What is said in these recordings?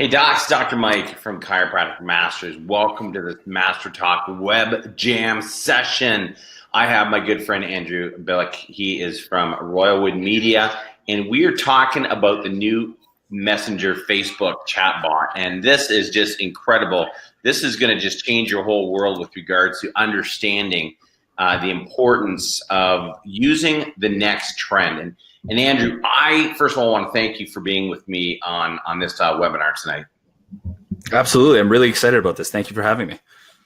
Hey docs, Dr. Mike from Chiropractic Masters. Welcome to this Master Talk Web Jam session. I have my good friend Andrew Bilak. He is from Royalwood Media, and we are talking about the new Messenger Facebook chatbot. And this is just incredible. This is going to just change your whole world with regards to understanding the importance of using the next trend. And Andrew, I first of all want to thank you for being with me on this webinar tonight. Absolutely. I'm really excited about this. Thank you for having me.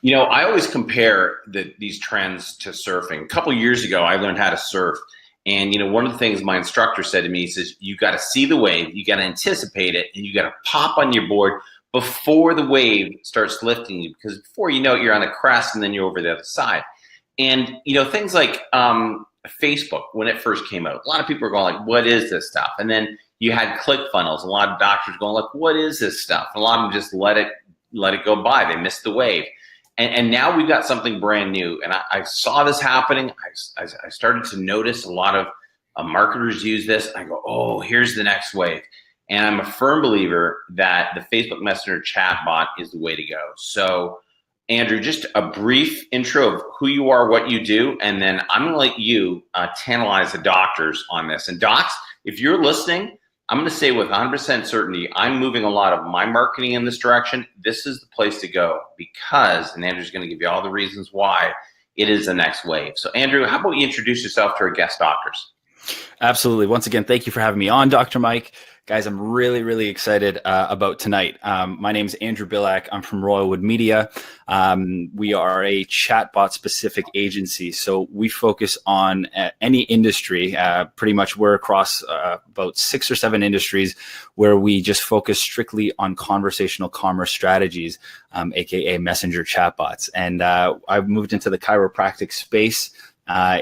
You know, I always compare these trends to surfing. A couple of years ago, I learned how to surf. And, you know, one of the things my instructor said to me, he says, you got to see the wave, you got to anticipate it, and you got to pop on your board before the wave starts lifting you. Because before you know it, you're on the crest and then you're over the other side. And, you know, things like Facebook, when it first came out, a lot of people were going like, what is this stuff? And then you had ClickFunnels. A lot of doctors going like, what is this stuff? And a lot of them just let it go by. They missed the wave. And now we've got something brand new. And I saw this happening. I started to notice a lot of marketers use this. I go, oh, here's the next wave. And I'm a firm believer that the Facebook Messenger chatbot is the way to go. So Andrew, just a brief intro of who you are, what you do, and then I'm going to let you tantalize the doctors on this. And docs, if you're listening, I'm going to say with 100% certainty, I'm moving a lot of my marketing in this direction. This is the place to go because, and Andrew's going to give you all the reasons why it is the next wave. So Andrew, how about you introduce yourself to our guest doctors? Absolutely. Once again, thank you for having me on, Dr. Mike. Guys, I'm really, really excited about tonight. My name is Andrew Bilak. I'm from Royalwood Media. We are a chatbot-specific agency, so we focus on any industry. Pretty much we're across about 6 or 7 industries where we just focus strictly on conversational commerce strategies, aka messenger chatbots. And I've moved into the chiropractic space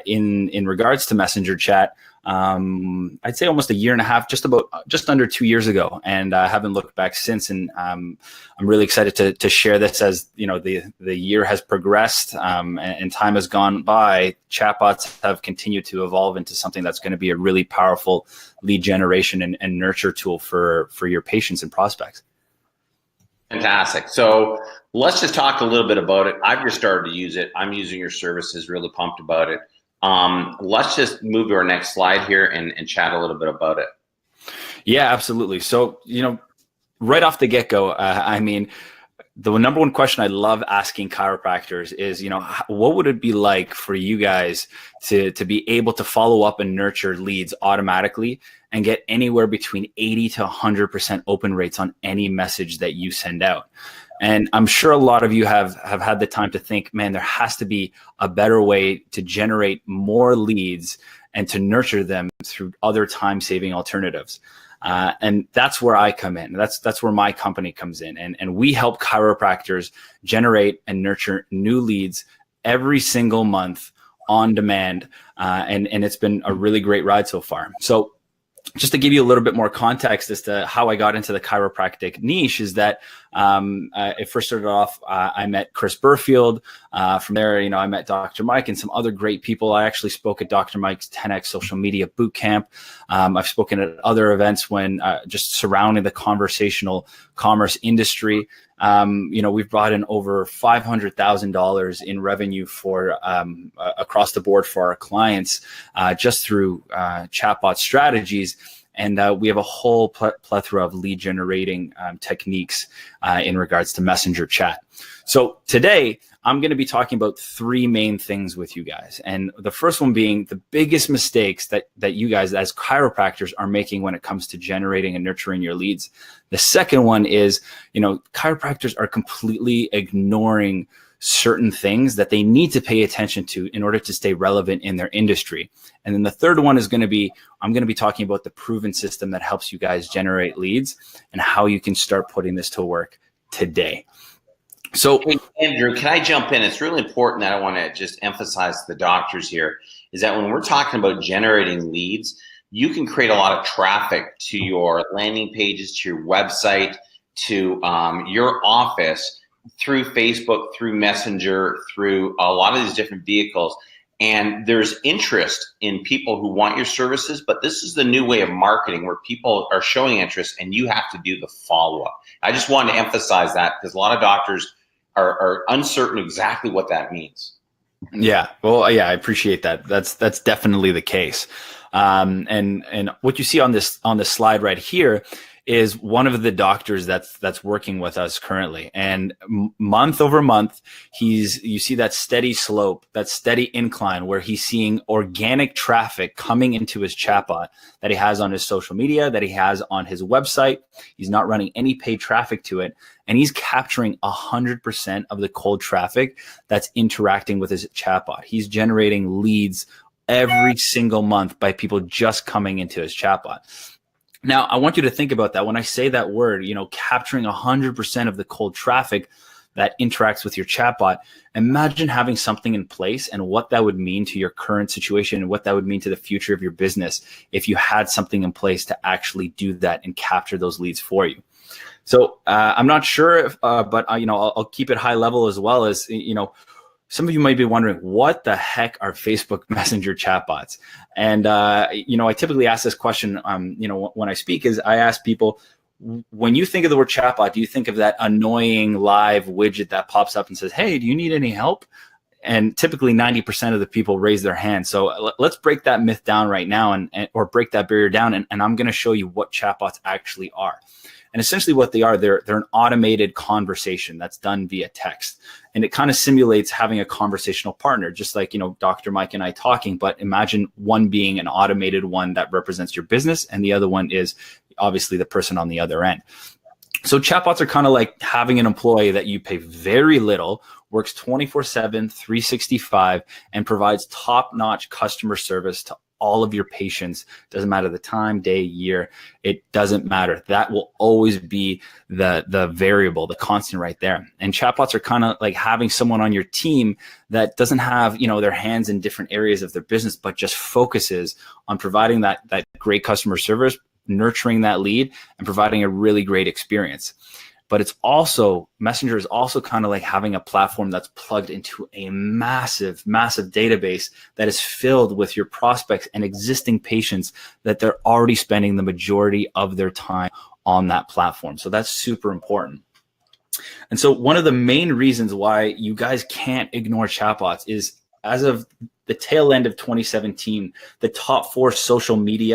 in regards to messenger chat. I'd say almost a year and a half, just under 2 years ago, and I haven't looked back since. And I'm really excited to share this as you know the year has progressed and time has gone by. Chatbots have continued to evolve into something that's going to be a really powerful lead generation and nurture tool for your patients and prospects. Fantastic. So let's just talk a little bit about it. I've just started to use it. I'm using your services, really pumped about it. Let's just move to our next slide here and chat a little bit about it. Yeah, absolutely. So, you know, right off the get-go, I mean, the number one question I love asking chiropractors is, you know, what would it be like for you guys to be able to follow up and nurture leads automatically and get anywhere between 80 to 100% open rates on any message that you send out? And I'm sure a lot of you have had the time to think, man, there has to be a better way to generate more leads and to nurture them through other time-saving alternatives. And that's where I come in. That's where my company comes in. And we help chiropractors generate and nurture new leads every single month on demand. And it's been a really great ride so far. So just to give you a little bit more context as to how I got into the chiropractic niche is that it first started off, I met Chris Burfield. From there, you know, I met Dr. Mike and some other great people. I actually spoke at Dr. Mike's 10X social media boot camp. I've spoken at other events when just surrounding the conversational commerce industry. You know, we've brought in over $500,000 in revenue for across the board for our clients just through chatbot strategies. And we have a whole plethora of lead generating techniques in regards to messenger chat. So today, I'm going to be talking about 3 main things with you guys. And the first one being the biggest mistakes that you guys as chiropractors are making when it comes to generating and nurturing your leads. The second one is, you know, chiropractors are completely ignoring certain things that they need to pay attention to in order to stay relevant in their industry. And then the third one is going to be, I'm going to be talking about the proven system that helps you guys generate leads and how you can start putting this to work today. So, hey, Andrew, can I jump in? It's really important that I want to just emphasize to the doctors here is that when we're talking about generating leads, you can create a lot of traffic to your landing pages, to your website, to your office through Facebook, through Messenger, through a lot of these different vehicles. And there's interest in people who want your services, but this is the new way of marketing where people are showing interest and you have to do the follow-up. I just want to emphasize that because a lot of doctors are uncertain exactly what that means. Yeah. Well, yeah, I appreciate that. That's definitely the case. And what you see on this slide right here is one of the doctors that's working with us currently, and month over month, you see that steady slope, that steady incline where he's seeing organic traffic coming into his chatbot that he has on his social media, that he has on his website. He's not running any paid traffic to it, and he's capturing 100% of the cold traffic that's interacting with his chatbot. He's generating leads every single month by people just coming into his chatbot. Now, I want you to think about that. When I say that word, capturing 100% of the cold traffic that interacts with your chatbot, imagine having something in place and what that would mean to your current situation and what that would mean to the future of your business if you had something in place to actually do that and capture those leads for you. So I'm not sure if, but I'll keep it high level as well as, some of you might be wondering, what the heck are Facebook Messenger chatbots? And, I typically ask this question, when I speak, is I ask people, when you think of the word chatbot, do you think of that annoying live widget that pops up and says, hey, do you need any help? And typically 90% of the people raise their hand. So let's break that myth down right now or break that barrier down. And I'm going to show you what chatbots actually are. And essentially what they are, they're an automated conversation that's done via text. And it kind of simulates having a conversational partner, just like, Dr. Mike and I talking, but imagine one being an automated one that represents your business and the other one is obviously the person on the other end. So chatbots are kind of like having an employee that you pay very little, works 24/7, 365, and provides top-notch customer service to all of your patients. Doesn't matter the time, day, year, it doesn't matter. That will always be the variable, the constant right there. And chatbots are kind of like having someone on your team that doesn't have, their hands in different areas of their business, but just focuses on providing that great customer service, nurturing that lead, and providing a really great experience. But it's also, Messenger is also kind of like having a platform that's plugged into a massive, massive database that is filled with your prospects and existing patients that they're already spending the majority of their time on that platform. So that's super important. And so one of the main reasons why you guys can't ignore chatbots is, as of the tail end of 2017, the top four messaging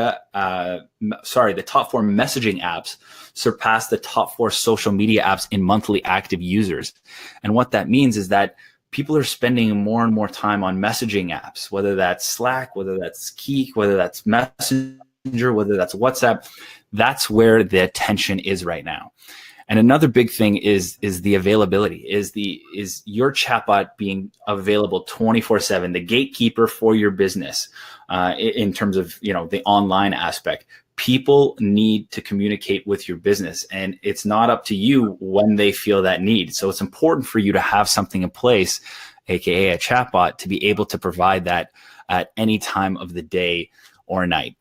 apps surpassed the top four social media apps in monthly active users. And what that means is that people are spending more and more time on messaging apps, whether that's Slack, whether that's Keek, whether that's Messenger, whether that's WhatsApp. That's where the attention is right now. And another big thing is the availability, is your chatbot being available 24/7, the gatekeeper for your business in terms of, the online aspect. People need to communicate with your business, and it's not up to you when they feel that need. So it's important for you to have something in place, aka a chatbot, to be able to provide that at any time of the day or night.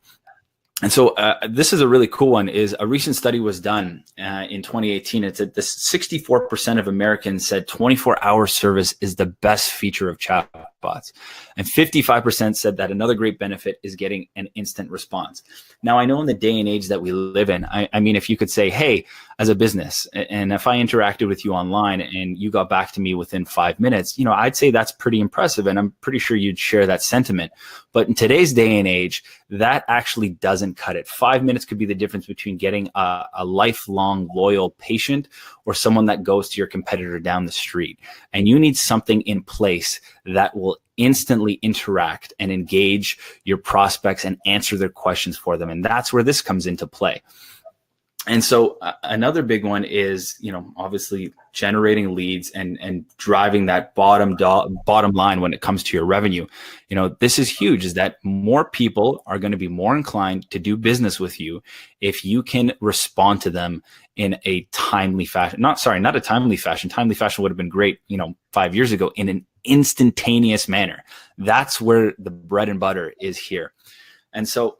And so this is a really cool one. Is a recent study was done in 2018. It's that 64% of Americans said 24-hour service is the best feature of chatbots. And 55% said that another great benefit is getting an instant response. Now, I know in the day and age that we live in, I mean, if you could say, hey, as a business, and if I interacted with you online and you got back to me within 5 minutes, I'd say that's pretty impressive. And I'm pretty sure you'd share that sentiment. But in today's day and age, that actually doesn't cut it. 5 minutes could be the difference between getting a lifelong loyal patient or someone that goes to your competitor down the street. And you need something in place that will instantly interact and engage your prospects and answer their questions for them. And that's where this comes into play. And so another big one is, obviously generating leads and driving that bottom line when it comes to your revenue. This is huge, is that more people are going to be more inclined to do business with you if you can respond to them in a timely fashion. Not a timely fashion. Timely fashion would have been great, 5 years ago, in an instantaneous manner. That's where the bread and butter is here. And so,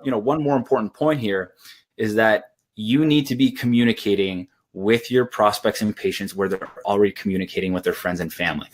one more important point here is that you need to be communicating with your prospects and patients where they're already communicating with their friends and family.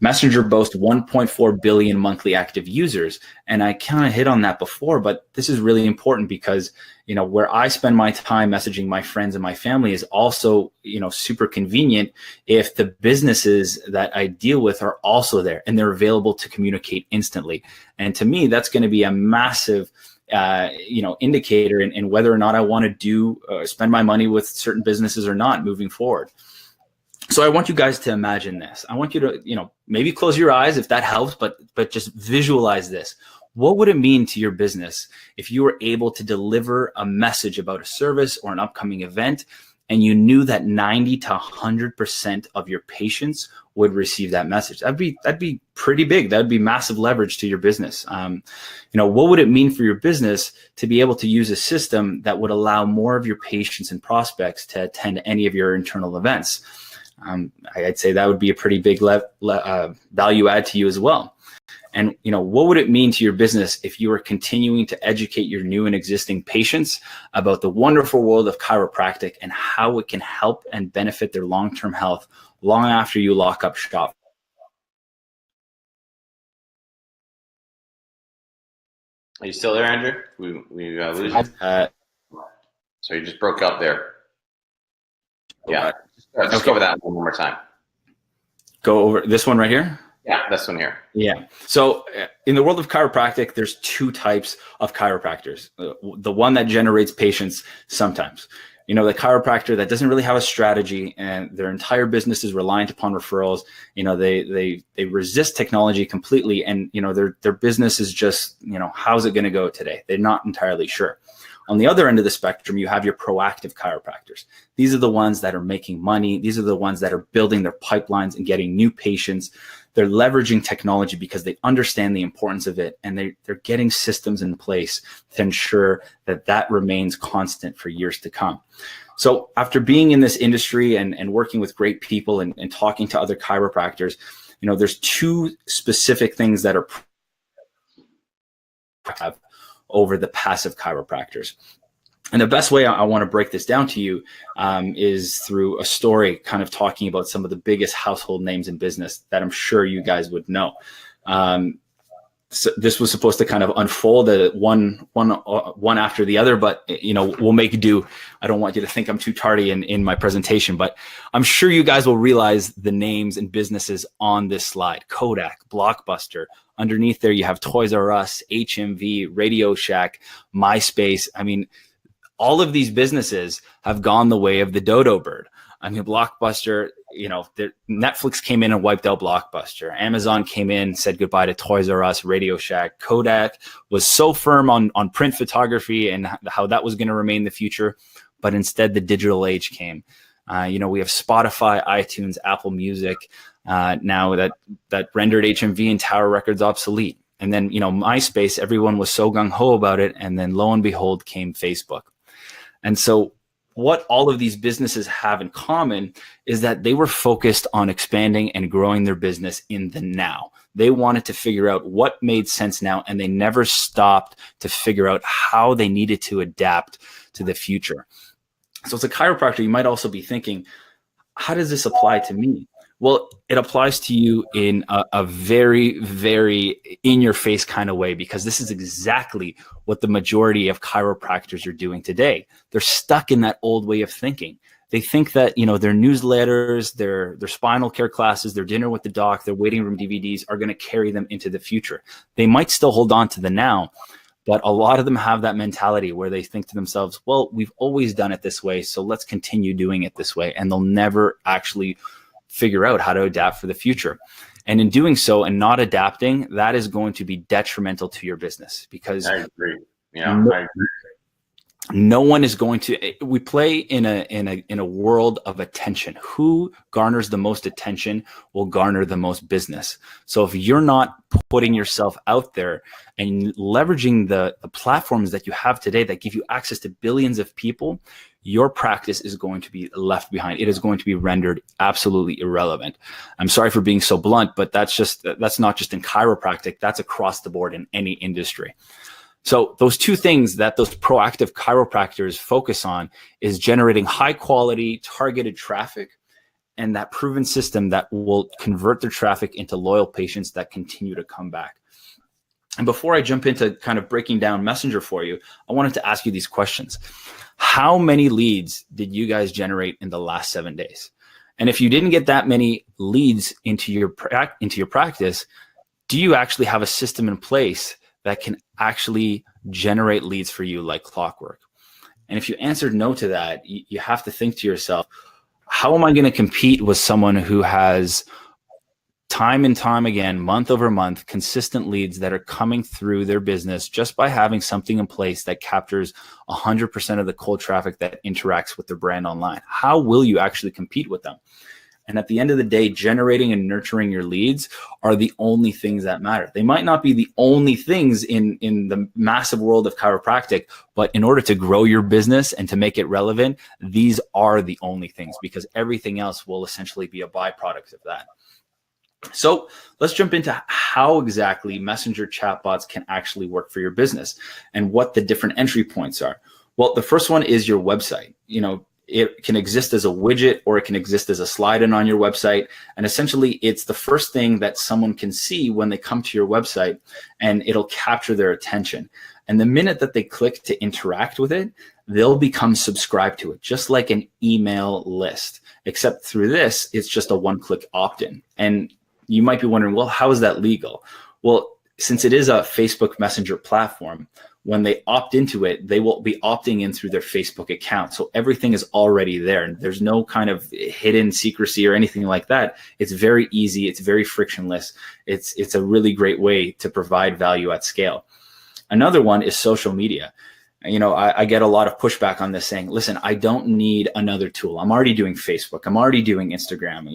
Messenger boasts 1.4 billion monthly active users. And I kind of hit on that before, but this is really important because, where I spend my time messaging my friends and my family is also, super convenient if the businesses that I deal with are also there and they're available to communicate instantly. And to me, that's going to be a massive indicator in whether or not I want to spend my money with certain businesses or not moving forward. So I want you guys to imagine this. I want you to, maybe close your eyes if that helps, but just visualize this. What would it mean to your business if you were able to deliver a message about a service or an upcoming event, and you knew that 90 to 100% of your patients would receive that message? That'd be pretty big. That'd be massive leverage to your business. What would it mean for your business to be able to use a system that would allow more of your patients and prospects to attend any of your internal events? I'd say that would be a pretty big value add to you as well. And, what would it mean to your business if you were continuing to educate your new and existing patients about the wonderful world of chiropractic and how it can help and benefit their long-term health long after you lock up shop? Are you still there, Andrew? We lose you? So you just broke up there. Yeah. Just go over that one more time. Go over this one right here? Yeah, this one here. Yeah. So in the world of chiropractic, there's two types of chiropractors. The one that generates patients sometimes. The chiropractor that doesn't really have a strategy and their entire business is reliant upon referrals. They resist technology completely, and their business is just, how's it going to go today? They're not entirely sure. On the other end of the spectrum, you have your proactive chiropractors. These are the ones that are making money. These are the ones that are building their pipelines and getting new patients. They're leveraging technology because they understand the importance of it, and they're getting systems in place to ensure that remains constant for years to come. So after being in this industry and working with great people and talking to other chiropractors, there's two specific things that are over the passive chiropractors. And the best way I want to break this down to you is through a story kind of talking about some of the biggest household names in business that I'm sure you guys would know. So this was supposed to kind of unfold one after the other, but we'll make do. I don't want you to think I'm too tardy in my presentation, but I'm sure you guys will realize the names and businesses on this slide: Kodak, Blockbuster. Underneath there, you have Toys R Us, HMV, Radio Shack, MySpace. I mean, all of these businesses have gone the way of the dodo bird. I mean, Blockbuster, Netflix came in and wiped out Blockbuster. Amazon came in, said goodbye to Toys R Us, Radio Shack. Kodak was so firm on print photography and how that was going to remain the future, but instead the digital age came. We have Spotify, iTunes, Apple Music, now that rendered HMV and Tower Records obsolete. And then, MySpace, everyone was so gung-ho about it. And then lo and behold came Facebook. And so what all of these businesses have in common is that they were focused on expanding and growing their business in the now. They wanted to figure out what made sense now, and they never stopped to figure out how they needed to adapt to the future. So as a chiropractor, you might also be thinking, how does this apply to me? Well, it applies to you in a very, very in-your-face kind of way, because this is exactly what the majority of chiropractors are doing today. They're stuck in that old way of thinking. They think that, their newsletters, their spinal care classes, their dinner with the doc, their waiting room DVDs are going to carry them into the future. They might still hold on to the now, but a lot of them have that mentality where they think to themselves, well, we've always done it this way, so let's continue doing it this way. And they'll never actually figure out how to adapt for the future. And in doing so and not adapting, that is going to be detrimental to your business, because I agree. Yeah, I agree. No one is going to. We play in a world of attention. Who garners the most attention will garner the most business. So if you're not putting yourself out there and leveraging the platforms that you have today that give you access to billions of people, your practice is going to be left behind. It is going to be rendered absolutely irrelevant. I'm sorry for being so blunt, but that's not just in chiropractic. That's across the board in any industry. So those two things that those proactive chiropractors focus on is generating high quality targeted traffic and that proven system that will convert their traffic into loyal patients that continue to come back. And before I jump into kind of breaking down Messenger for you, I wanted to ask you these questions. How many leads did you guys generate in the last 7 days? And if you didn't get that many leads into your practice, do you actually have a system in place that can actually generate leads for you like clockwork? And if you answered no to that, you have to think to yourself, how am I going to compete with someone who has time and time again, month over month, consistent leads that are coming through their business just by having something in place that captures 100% of the cold traffic that interacts with their brand online? How will you actually compete with them? And at the end of the day, generating and nurturing your leads are the only things that matter. They might not be the only things in the massive world of chiropractic, but in order to grow your business and to make it relevant, these are the only things, because everything else will essentially be a byproduct of that. So let's jump into how exactly Messenger chatbots can actually work for your business and what the different entry points are. Well, the first one is your website. It can exist as a widget or it can exist as a slide-in on your website. And essentially, it's the first thing that someone can see when they come to your website, and it'll capture their attention. And the minute that they click to interact with it, they'll become subscribed to it, just like an email list. Except through this, it's just a one-click opt-in. And you might be wondering, well, how is that legal? Well, since it is a Facebook Messenger platform, when they opt into it, they will be opting in through their Facebook account. So everything is already there, and there's no kind of hidden secrecy or anything like that. It's very easy. It's very frictionless. It's a really great way to provide value at scale. Another one is social media. I get a lot of pushback on this saying, listen, I don't need another tool. I'm already doing Facebook. I'm already doing Instagram.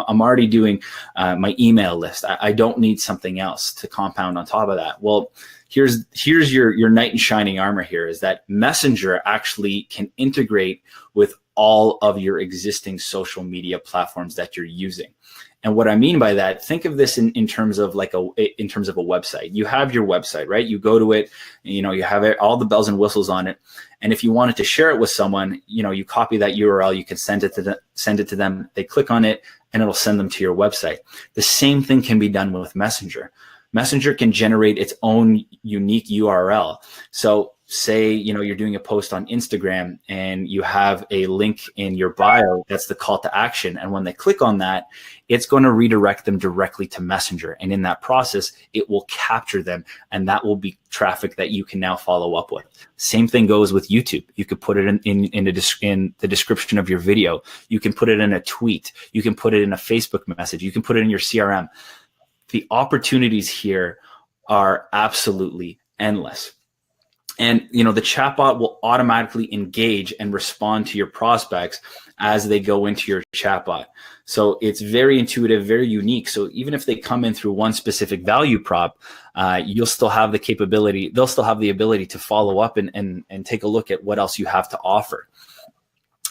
I'm already doing my email list. I don't need something else to compound on top of that. Well, here's your knight in shining armor here, is that Messenger actually can integrate with all of your existing social media platforms that you're using. And what I mean by that, think of this in terms of a website. You have your website, right? You go to it, you have all the bells and whistles on it. And if you wanted to share it with someone, you copy that URL, you can send it to them. They click on it and it'll send them to your website. The same thing can be done with Messenger. Messenger can generate its own unique URL. So say, you're doing a post on Instagram and you have a link in your bio, that's the call to action. And when they click on that, it's going to redirect them directly to Messenger. And in that process, it will capture them. And that will be traffic that you can now follow up with. Same thing goes with YouTube. You could put it in the description of your video. You can put it in a tweet. You can put it in a Facebook message. You can put it in your CRM. The opportunities here are absolutely endless. And, the chatbot will automatically engage and respond to your prospects as they go into your chatbot. So it's very intuitive, very unique. So even if they come in through one specific value prop, you'll still have the capability, they'll still have the ability to follow up and take a look at what else you have to offer.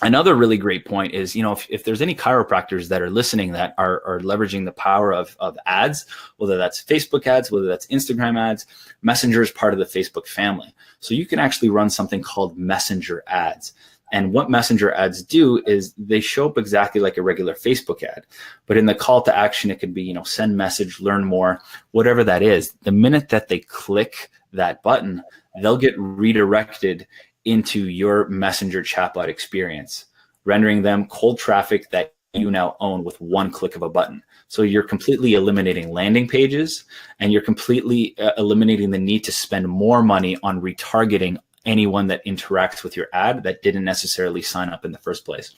Another really great point is, if there's any chiropractors that are listening that are leveraging the power of ads, whether that's Facebook ads, whether that's Instagram ads, Messenger is part of the Facebook family. So you can actually run something called Messenger ads. And what Messenger ads do is they show up exactly like a regular Facebook ad. But in the call to action, it could be, send message, learn more, whatever that is. The minute that they click that button, they'll get redirected into your Messenger chatbot experience, rendering them cold traffic that you now own with one click of a button. So you're completely eliminating landing pages, and you're completely eliminating the need to spend more money on retargeting anyone that interacts with your ad that didn't necessarily sign up in the first place.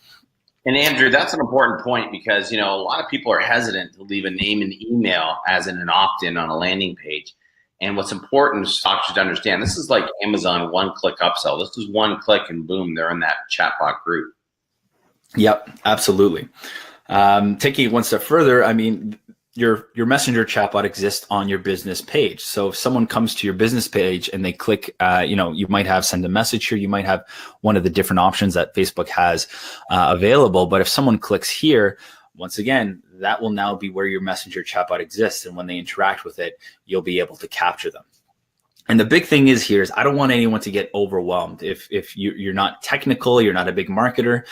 And Andrew, that's an important point because, a lot of people are hesitant to leave a name and email as an opt-in on a landing page. And what's important is doctors to understand, this is like Amazon one-click upsell. This is one click and boom, they're in that chatbot group. Yep, absolutely. Taking it one step further, your Messenger chatbot exists on your business page. So if someone comes to your business page and they click, you might have send a message here. You might have one of the different options that Facebook has available. But if someone clicks here, once again, that will now be where your Messenger chatbot exists. And when they interact with it, you'll be able to capture them. And the big thing is here is I don't want anyone to get overwhelmed. If you're not technical, you're not a big marketer,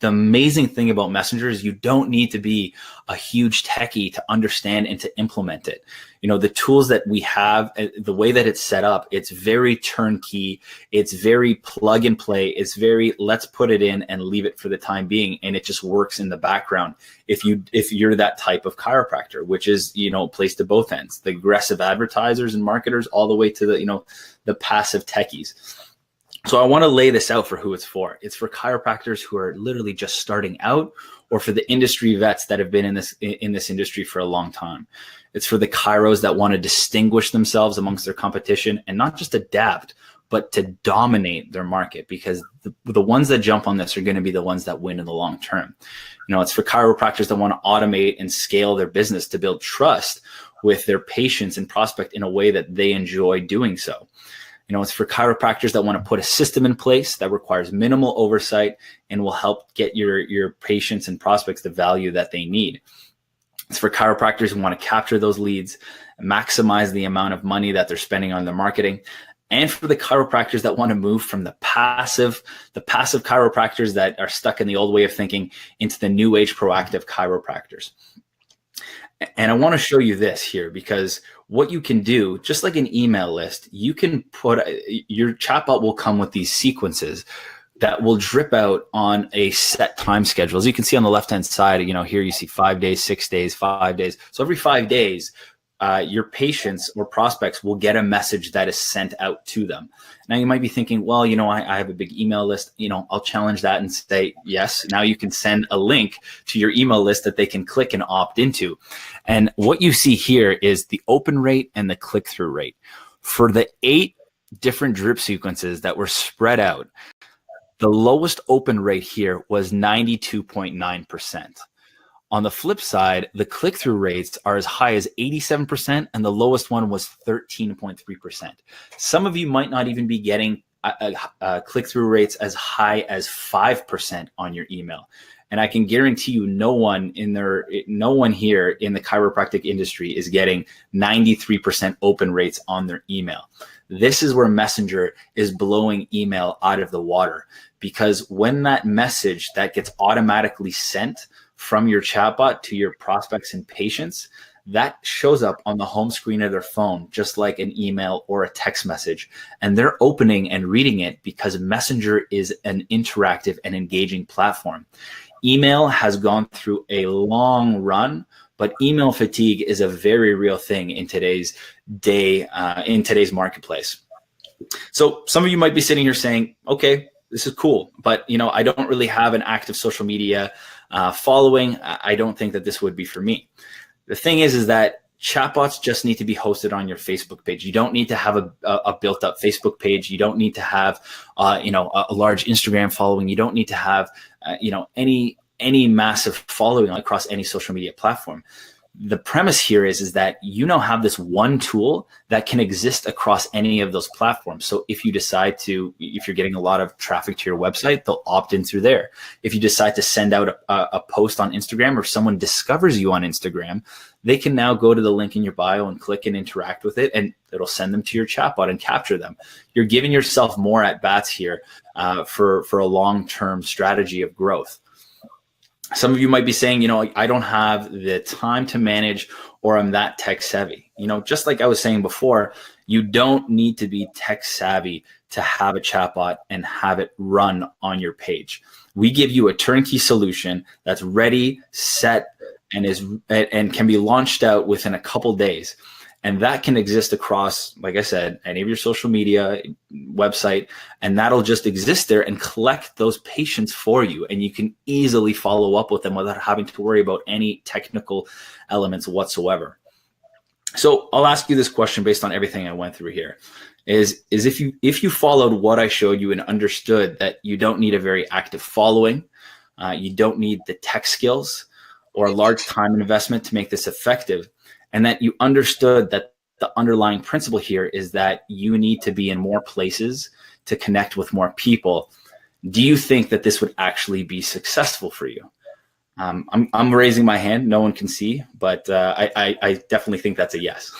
the amazing thing about Messenger is you don't need to be a huge techie to understand and to implement it. You know, the tools that we have, the way that it's set up, it's very turnkey. It's very plug and play. It's very, let's put it in and leave it for the time being. And it just works in the background. If you're that type of chiropractor, which is, you know, placed to both ends, the aggressive advertisers and marketers all the way to the, you know, the passive techies. So I want to lay this out for who it's for. It's for chiropractors who are literally just starting out, or for the industry vets that have been in this industry for a long time. It's for the chiros that want to distinguish themselves amongst their competition and not just adapt, but to dominate their market, because the ones that jump on this are going to be the ones that win in the long term. You know, it's for chiropractors that want to automate and scale their business to build trust with their patients and prospect in a way that they enjoy doing so. You know, it's for chiropractors that want to put a system in place that requires minimal oversight and will help get your patients and prospects the value that they need. It's for chiropractors who want to capture those leads, maximize the amount of money that they're spending on their marketing, and for the chiropractors that want to move from the passive chiropractors that are stuck in the old way of thinking into the new age proactive chiropractors. And I want to show you this here, because what you can do, just like an email list, you can put your chatbot will come with these sequences that will drip out on a set time schedule. As you can see on the left-hand side, you know, here you see 5 days, 6 days, 5 days. So every 5 days, your patients or prospects will get a message that is sent out to them. Now you might be thinking, well, you know, I have a big email list. You know, I'll challenge that and say, yes, now you can send a link to your email list that they can click and opt into. And what you see here is the open rate and the click-through rate. For the 8 different drip sequences that were spread out, the lowest open rate here was 92.9%. On the flip side, the click-through rates are as high as 87%, and the lowest one was 13.3%. Some of you might not even be getting click-through rates as high as 5% on your email. And I can guarantee you no one here in the chiropractic industry is getting 93% open rates on their email. This is where Messenger is blowing email out of the water, because when that message that gets automatically sent from your chatbot to your prospects and patients, that shows up on the home screen of their phone, just like an email or a text message. And they're opening and reading it because Messenger is an interactive and engaging platform. Email has gone through a long run, but email fatigue is a very real thing in today's day, in today's marketplace. So some of you might be sitting here saying, okay, this is cool, but you know, I don't really have an active social media following. I don't think that this would be for me. The thing is that chatbots just need to be hosted on your Facebook page. You don't need to have a built-up Facebook page. You don't need to have, you know, a large Instagram following. You don't need to have, you know, any massive following across any social media platform. The premise here is that you now have this one tool that can exist across any of those platforms. So if you decide to, if you're getting a lot of traffic to your website, they'll opt in through there. If you decide to send out a post on Instagram, or someone discovers you on Instagram, they can now go to the link in your bio and click and interact with it, and it'll send them to your chatbot and capture them. You're giving yourself more at bats here for a long-term strategy of growth. Some of you might be saying, you know, I don't have the time to manage, or I'm that tech savvy. You know, just like I was saying before, you don't need to be tech savvy to have a chatbot and have it run on your page. We give you a turnkey solution that's ready, set, and can be launched out within a couple days. And that can exist across, like I said, any of your social media, website, and that'll just exist there and collect those patients for you. And you can easily follow up with them without having to worry about any technical elements whatsoever. So I'll ask you this question based on everything I went through here. Is if you followed what I showed you and understood that you don't need a very active following, you don't need the tech skills or a large time investment to make this effective, and that you understood that the underlying principle here is that you need to be in more places to connect with more people, do you think that this would actually be successful for you? I'm raising my hand. No one can see, but I definitely think that's a yes.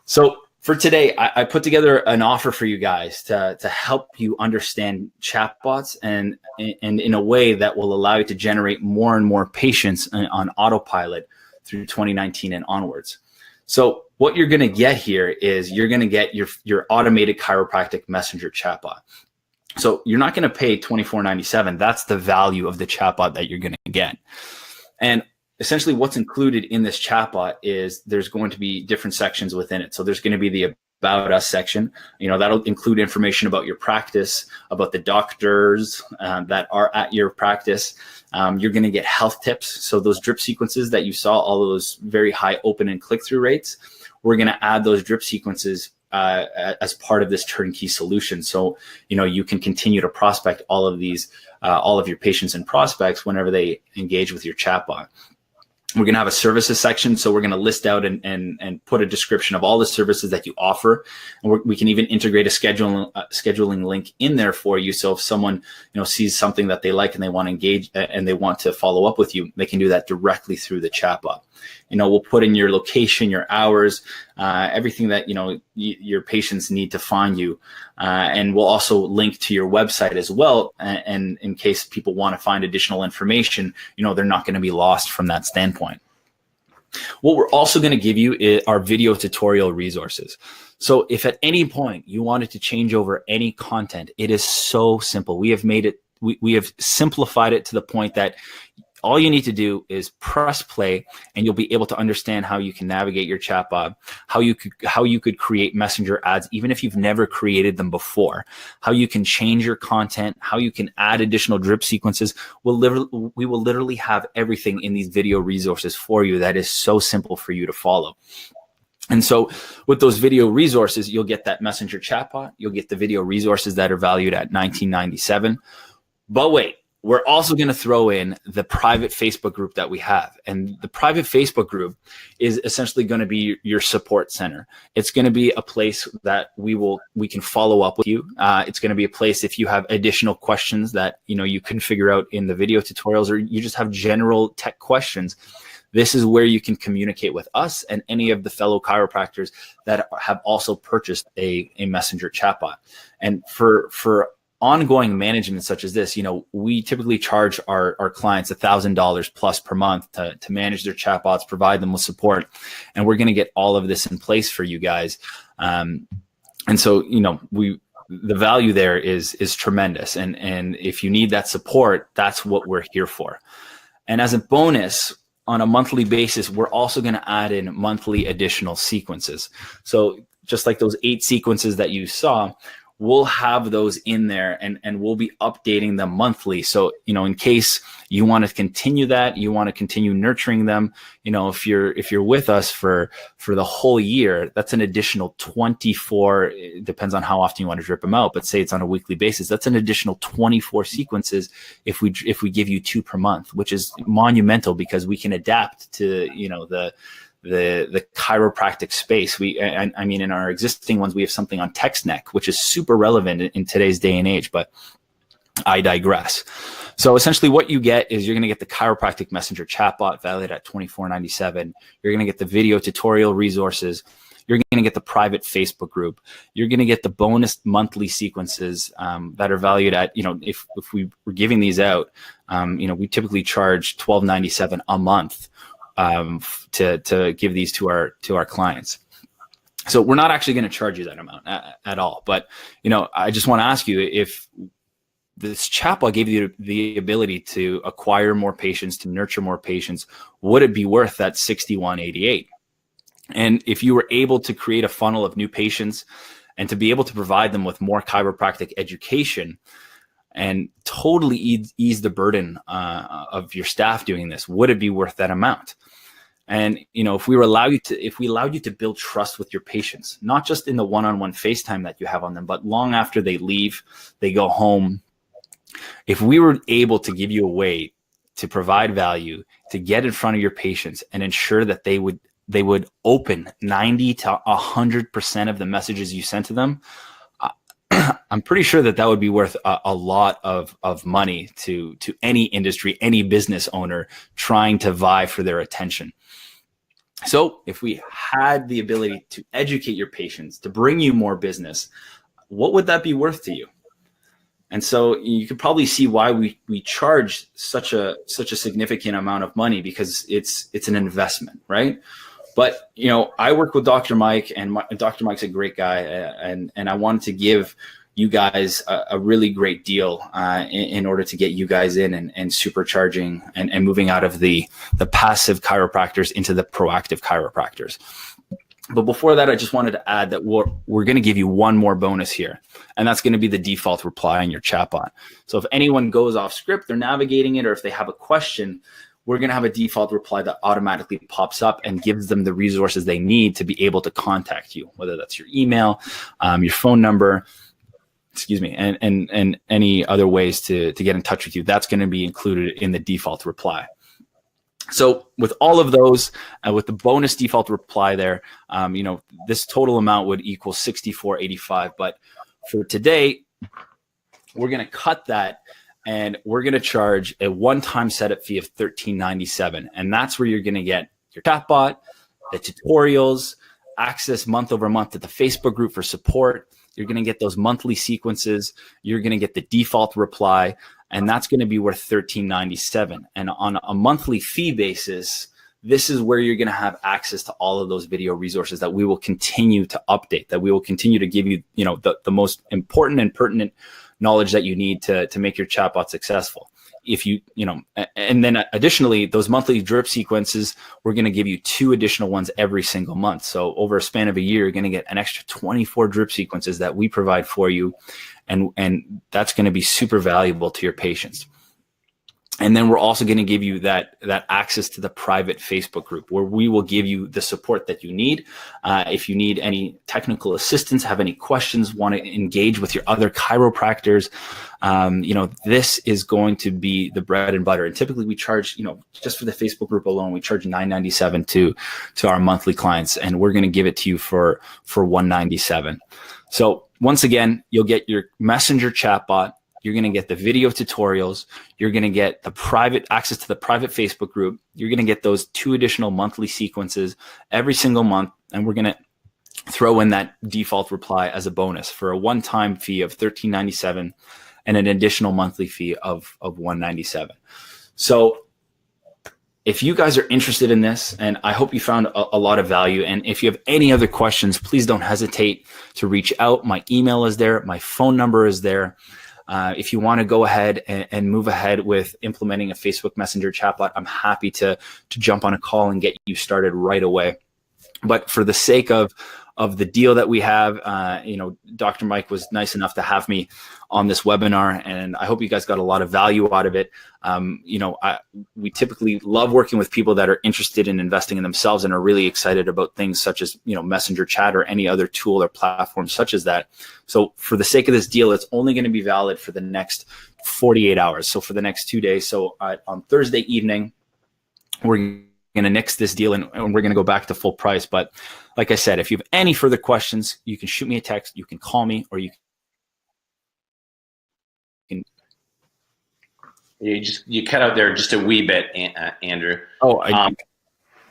So For today, I put together an offer for you guys to help you understand chatbots and in a way that will allow you to generate more and more patients on autopilot through 2019 and onwards. So what you're going to get here is you're going to get your automated chiropractic messenger chatbot. So you're not going to pay $24.97. That's the value of the chatbot that you're going to get. And essentially what's included in this chatbot is there's going to be different sections within it. So there's going to be the About Us section. That'll include information about your practice, about the doctors that are at your practice. You're going to get health tips. So those drip sequences that you saw, all of those very high open and click-through rates, we're going to add those drip sequences as part of this turnkey solution. So, you can continue to prospect all of these, all of your patients and prospects whenever they engage with your chatbot. We're going to have a services section. So we're going to list out and put a description of all the services that you offer. And we can even integrate a scheduling link in there for you. So if someone, sees something that they like and they want to engage and they want to follow up with you, they can do that directly through the chatbot. We'll put in your location, your hours, everything that, your patients need to find you. And we'll also link to your website as well. And in case people want to find additional information, they're not going to be lost from that standpoint. What we're also going to give you are video tutorial resources. So if at any point you wanted to change over any content, it is so simple. We have made it, we have simplified it to the point that all you need to do is press play and you'll be able to understand how you can navigate your chatbot, how you could create messenger ads, even if you've never created them before, how you can change your content, how you can add additional drip sequences. We will literally have everything in these video resources for you that is so simple for you to follow. And so with those video resources, you'll get that messenger chatbot, you'll get the video resources that are valued at $19.97. But wait, we're also going to throw in the private Facebook group that we have. And the private Facebook group is essentially going to be your support center. It's going to be a place that we can follow up with you. It's going to be a place if you have additional questions that, you can figure out in the video tutorials, or you just have general tech questions. This is where you can communicate with us and any of the fellow chiropractors that have also purchased a messenger chatbot. And for ongoing management such as this, we typically charge our clients $1,000 plus per month to manage their chatbots, provide them with support, and we're going to get all of this in place for you guys. And so, the value there is tremendous. And if you need that support, that's what we're here for. And as a bonus, on a monthly basis, we're also going to add in monthly additional sequences. So just like those 8 sequences that you saw, we'll have those in there and we'll be updating them monthly. So, in case you want to continue that, you want to continue nurturing them, if you're with us for the whole year, that's an additional 24, it depends on how often you want to drip them out, but say it's on a weekly basis, that's an additional 24 sequences if we give you 2 per month, which is monumental because we can adapt to, the chiropractic space. I mean, in our existing ones, we have something on text neck, which is super relevant in today's day and age, but I digress. So essentially what you get is you're going to get the chiropractic messenger chatbot valued at $24.97. You're going to get the video tutorial resources. You're going to get the private Facebook group. You're going to get the bonus monthly sequences that are valued at, if we were giving these out, we typically charge $12.97 a month to give these to our clients. So we're not actually going to charge you that amount at all. But, I just want to ask you, if this chatbot gave you the ability to acquire more patients, to nurture more patients, would it be worth that $61.88? And if you were able to create a funnel of new patients and to be able to provide them with more chiropractic education and totally ease the burden of your staff doing this, would it be worth that amount? And if we allowed you to build trust with your patients, not just in the one-on-one FaceTime that you have on them, but long after they leave, they go home. If we were able to give you a way to provide value, to get in front of your patients and ensure that they would open 90 to 100% of the messages you sent to them, I'm pretty sure that would be worth a lot of money to any industry, any business owner trying to vie for their attention. So if we had the ability to educate your patients, to bring you more business, what would that be worth to you? And so you could probably see why we charge such a significant amount of money, because it's an investment, right? But I work with Dr. Mike, and Dr. Mike's a great guy, and I wanted to give you guys a really great deal in order to get you guys in and supercharging and moving out of the passive chiropractors into the proactive chiropractors. But before that, I just wanted to add that we're going to give you one more bonus here, and that's going to be the default reply on your chatbot. So if anyone goes off script, they're navigating it, or if they have a question, we're going to have a default reply that automatically pops up and gives them the resources they need to be able to contact you, whether that's your email, your phone number, and any other ways to get in touch with you. That's going to be included in the default reply. So with all of those, with the bonus default reply there, this total amount would equal $64.85. But for today, we're going to cut that, and we're going to charge a one-time setup fee of $13.97. And that's where you're going to get your chatbot, the tutorials, access month over month to the Facebook group for support. You're going to get those monthly sequences. You're going to get the default reply, and that's going to be worth $13.97. And on a monthly fee basis, this is where you're going to have access to all of those video resources that we will continue to update, that we will continue to give you, the most important and pertinent knowledge that you need to make your chatbot successful. If and then additionally, those monthly drip sequences, we're going to give you 2 additional ones every single month. So over a span of a year, you're going to get an extra 24 drip sequences that we provide for you. And that's going to be super valuable to your patients. And then we're also going to give you that access to the private Facebook group, where we will give you the support that you need. If you need any technical assistance, have any questions, want to engage with your other chiropractors, this is going to be the bread and butter. And typically we charge, just for the Facebook group alone, we charge $9.97 to our monthly clients, and we're going to give it to you for $197. So once again, you'll get your messenger chatbot. You're going to get the video tutorials. You're going to get the private access to the private Facebook group. You're going to get those 2 additional monthly sequences every single month. And we're going to throw in that default reply as a bonus for a one-time fee of $13.97 and an additional monthly fee of $197. So if you guys are interested in this, and I hope you found a lot of value, and if you have any other questions, please don't hesitate to reach out. My email is there. My phone number is there. If you want to go ahead and move ahead with implementing a Facebook Messenger chatbot, I'm happy to jump on a call and get you started right away. But for the sake of the deal that we have, Dr. Mike was nice enough to have me on this webinar, and I hope you guys got a lot of value out of it. We typically love working with people that are interested in investing in themselves and are really excited about things such as, Messenger chat or any other tool or platform such as that. So for the sake of this deal, it's only going to be valid for the next 48 hours. So for the next 2 days. So on Thursday evening, we're going to nix this deal and we're going to go back to full price. But like I said, if you have any further questions, you can shoot me a text, you can call me, or you can. You cut out there just a wee bit, Andrew. Oh,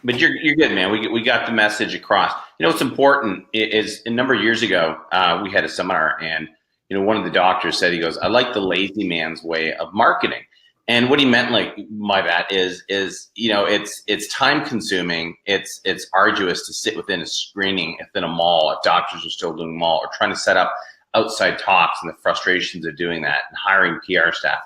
but you're good, man. We got the message across. What's important is a number of years ago, we had a seminar, and one of the doctors said, he goes, "I like the lazy man's way of marketing." And what he meant, by that is it's time consuming. It's arduous to sit within a screening within a mall if doctors are still doing mall, or trying to set up outside talks and the frustrations of doing that, and hiring PR staff.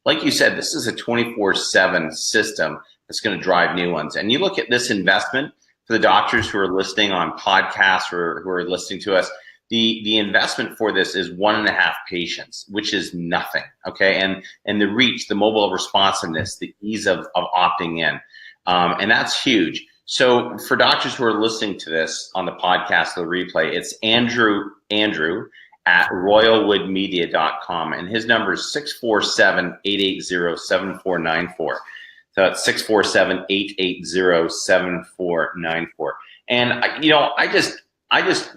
Like you said, this is a 24/7 system that's going to drive new ones. And you look at this investment for the doctors who are listening on podcasts or who are listening to us, the investment for this is 1.5 patients, which is nothing. Okay. And the reach, the mobile responsiveness, the ease of opting in. And that's huge. So for doctors who are listening to this on the podcast, the replay, it's Andrew at royalwoodmedia.com. And his number is 647-880-7494. So it's 647-880-7494. And I just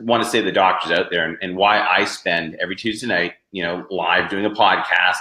want to say to the doctors out there, and why I spend every Tuesday night, live doing a podcast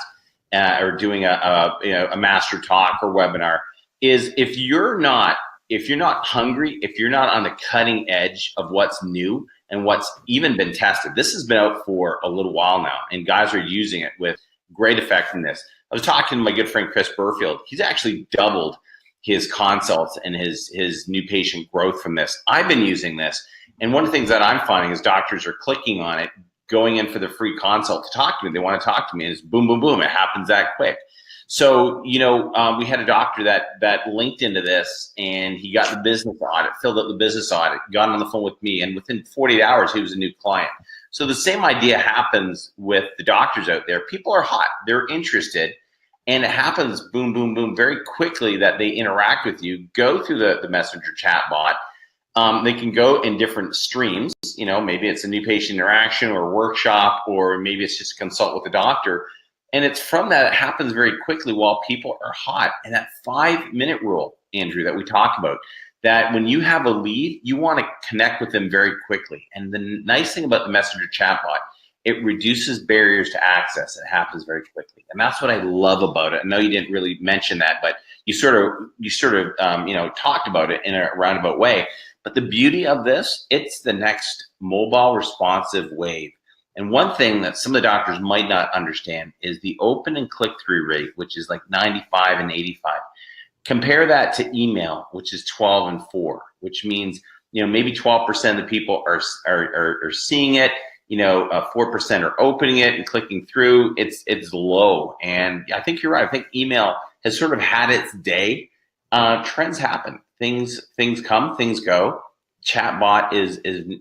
or doing a master talk or webinar, is if you're not if you're not hungry, if you're not on the cutting edge of what's new and what's even been tested, this has been out for a little while now, and guys are using it with great effectiveness. I was talking to my good friend Chris Burfield. He's actually doubled his consults and his new patient growth from this. I've been using this, and one of the things that I'm finding is doctors are clicking on it, going in for the free consult to talk to me. They want to talk to me, and it's boom, boom, boom. It happens that quick. So, we had a doctor that linked into this, and he got the business audit, filled out the business audit, got on the phone with me, and within 48 hours, he was a new client. So the same idea happens with the doctors out there. People are hot. They're interested, and it happens boom, boom, boom, very quickly that they interact with you, go through the messenger chatbot. They can go in different streams. Maybe it's a new patient interaction or a workshop, or maybe it's just a consult with the doctor. And it's from that, it happens very quickly while people are hot. And that 5-minute rule, Andrew, that we talked about, that when you have a lead, you want to connect with them very quickly. And the nice thing about the messenger chatbot, it reduces barriers to access. It happens very quickly. And that's what I love about it. I know you didn't really mention that, but you sort of talked about it in a roundabout way. But the beauty of this, it's the next mobile responsive wave. And one thing that some of the doctors might not understand is the open and click-through rate, which is like 95 and 85. Compare that to email, which is 12 and 4, which means maybe 12% of the people are seeing it. 4% are opening it and clicking through. It's low, and I think you're right. I think email has sort of had its day. Trends happen. Things come, things go. Chatbot is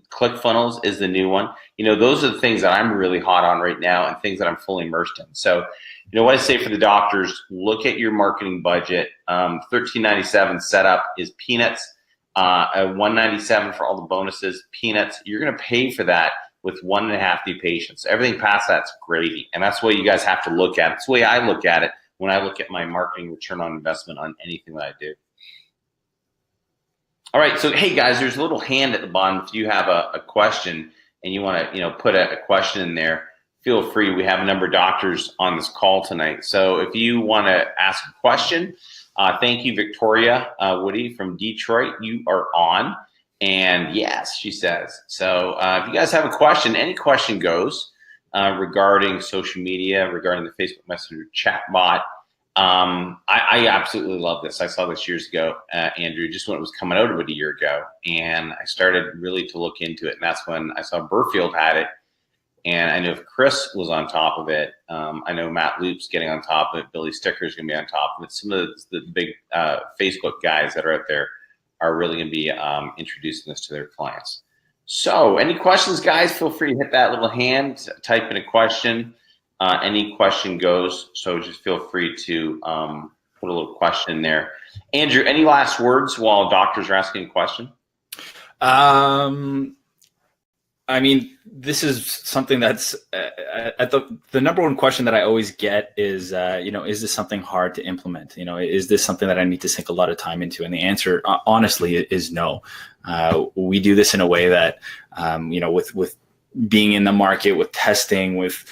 ClickFunnels is the new one. Those are the things that I'm really hot on right now, and things that I'm fully immersed in. So, what I say for the doctors: look at your marketing budget. $13.97 setup is peanuts. $197 for all the bonuses, peanuts. You're going to pay for that with 1.5 new patients. Everything past that's gravy, and that's the way you guys have to look at it. It's the way I look at it when I look at my marketing return on investment on anything that I do. All right, so hey guys, there's a little hand at the bottom. If you have a question and you want to put a question in there, feel free. We have a number of doctors on this call tonight. So if you want to ask a question, thank you, Victoria Woody from Detroit. You are on. And yes, she says. So if you guys have a question, any question goes regarding social media, regarding the Facebook Messenger chatbot. I absolutely love this. I saw this years ago, Andrew, just when it was coming out about a year ago. And I started really to look into it. And that's when I saw Burfield had it. And I know if Chris was on top of it, I know Matt Loop's getting on top of it. Billy Sticker's going to be on top of it. Some of the big Facebook guys that are out there are really going to be introducing this to their clients. So any questions, guys, feel free to hit that little hand, type in a question. Any question goes, so just feel free to put a little question in there. Andrew, any last words while doctors are asking a question? I mean, this is something that's at the number one question that I always get is, is this something hard to implement? Is this something that I need to sink a lot of time into? And the answer, honestly, is no. We do this in a way that, with being in the market, with testing, with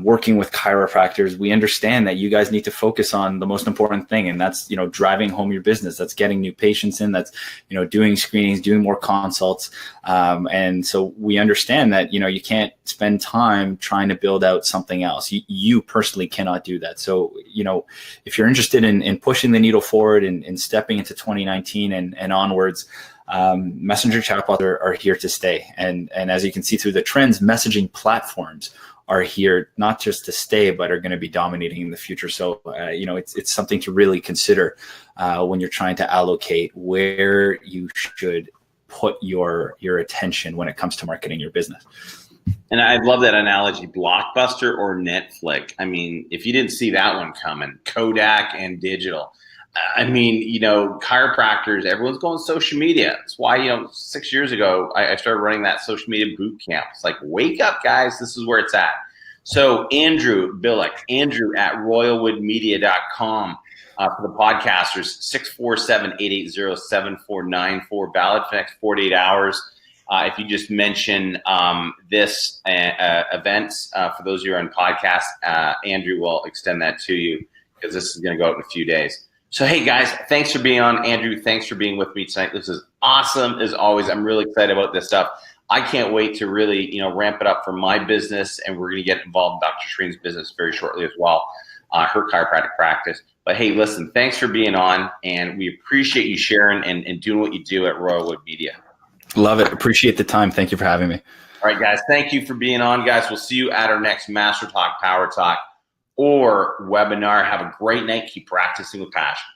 working with chiropractors, we understand that you guys need to focus on the most important thing, and that's driving home your business. That's getting new patients in. That's doing screenings, doing more consults, and so we understand that you can't spend time trying to build out something else. You personally cannot do that. So if you're interested in pushing the needle forward and stepping into 2019 and onwards, messenger chatbots are here to stay, and as you can see through the trends, messaging platforms are here not just to stay, but are going to be dominating in the future. So, it's something to really consider when you're trying to allocate where you should put your attention when it comes to marketing your business. And I love that analogy, Blockbuster or Netflix. I mean, if you didn't see that one coming, Kodak and digital. I mean, chiropractors, everyone's going social media. That's why, 6 years ago, I started running that social media boot camp. It's like, wake up, guys. This is where it's at. So Andrew Bilak, Andrew at royalwoodmedia.com for the podcasters, 647-880-7494, valid for the next 48 hours. If you just mention this events, for those of you who are on podcast, Andrew will extend that to you because this is going to go out in a few days. So, hey guys, thanks for being on. Andrew, thanks for being with me tonight. This is awesome as always. I'm really excited about this stuff. I can't wait to really, ramp it up for my business, and we're going to get involved in Dr. Shreen's business very shortly as well, her chiropractic practice. But hey, listen, thanks for being on, and we appreciate you sharing and doing what you do at Royalwood Media. Love it. Appreciate the time. Thank you for having me. All right, guys, thank you for being on, guys. We'll see you at our next Master Talk, Power Talk, or webinar. Have a great night. Keep practicing with passion.